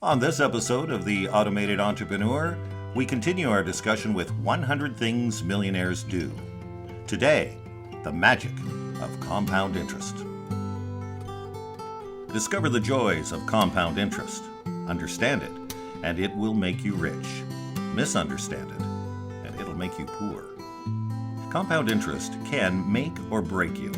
On this episode of The Automated Entrepreneur, we continue our discussion with 100 Things Millionaires Do. Today, the magic of compound interest. Discover the joys of compound interest. Understand it, and it will make you rich. Misunderstand it, and it'll make you poor. Compound interest can make or break you.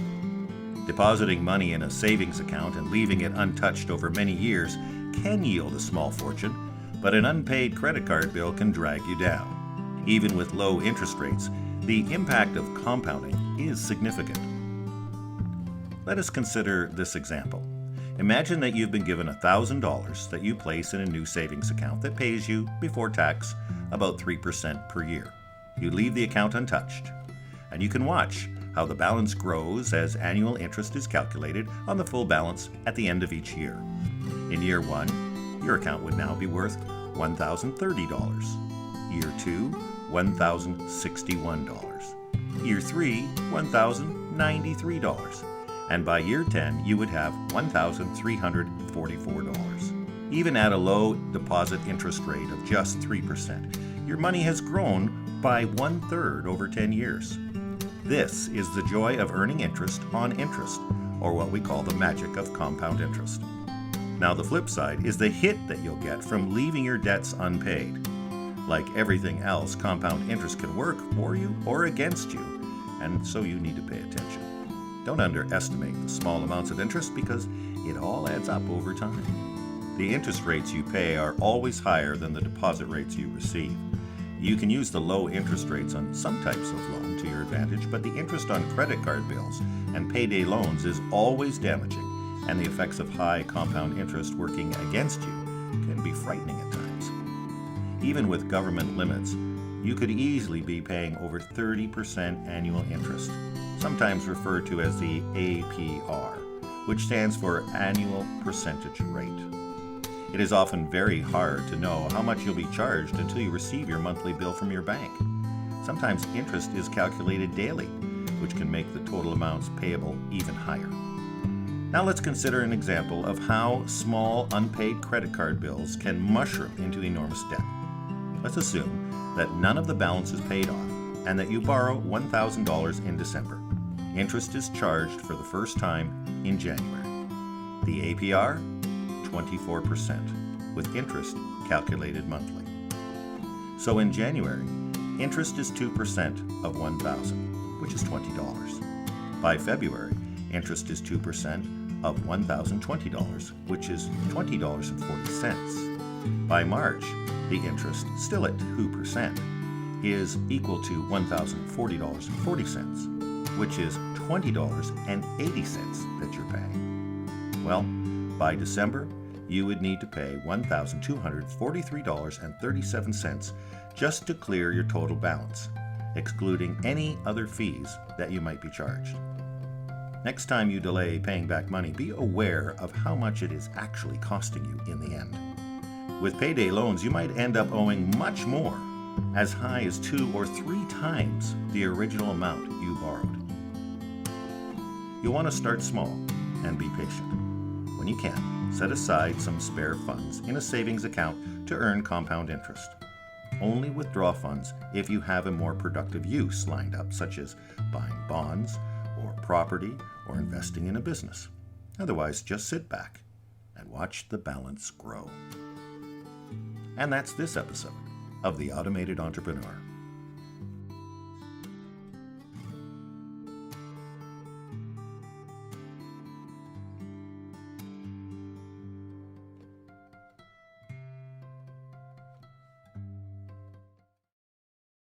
Depositing money in a savings account and leaving it untouched over many years can yield a small fortune, but an unpaid credit card bill can drag you down. Even with low interest rates, the impact of compounding is significant. Let us consider this example. Imagine that you've been given $1,000 that you place in a new savings account that pays you, before tax, about 3% per year. You leave the account untouched, and you can watch how the balance grows as annual interest is calculated on the full balance at the end of each year. In year 1, your account would now be worth $1,030. Year 2, $1,061. Year 3, $1,093. And by year 10, you would have $1,344. Even at a low deposit interest rate of just 3%, your money has grown by 1/3 over 10 years. This is the joy of earning interest on interest, or what we call the magic of compound interest. Now, the flip side is the hit that you'll get from leaving your debts unpaid. Like everything else, compound interest can work for you or against you, and so you need to pay attention. Don't underestimate the small amounts of interest because it all adds up over time. The interest rates you pay are always higher than the deposit rates you receive. You can use the low interest rates on some types of loan to your advantage, but the interest on credit card bills and payday loans is always damaging, and the effects of high compound interest working against you can be frightening at times. Even with government limits, you could easily be paying over 30% annual interest, sometimes referred to as the APR, which stands for Annual Percentage Rate. It is often very hard to know how much you'll be charged until you receive your monthly bill from your bank. Sometimes interest is calculated daily, which can make the total amounts payable even higher. Now let's consider an example of how small unpaid credit card bills can mushroom into enormous debt. Let's assume that none of the balance is paid off and that you borrow $1,000 in December. Interest is charged for the first time in January. The APR? 24%, with interest calculated monthly. So in January, interest is 2% of $1,000, which is $20. By February, interest is 2% of $1,020, which is $20.40. By March, the interest, still at 2%, is equal to $1,040.40, which is $20.80 that you're paying. Well, by December, you would need to pay $1,243.37 just to clear your total balance, excluding any other fees that you might be charged. Next time you delay paying back money, be aware of how much it is actually costing you in the end. With payday loans, you might end up owing much more, as high as 2 or 3 times the original amount you borrowed. You'll want to start small and be patient. When you can, set aside some spare funds in a savings account to earn compound interest. Only withdraw funds if you have a more productive use lined up, such as buying bonds or property or investing in a business. Otherwise, just sit back and watch the balance grow. And that's this episode of The Automated Entrepreneur.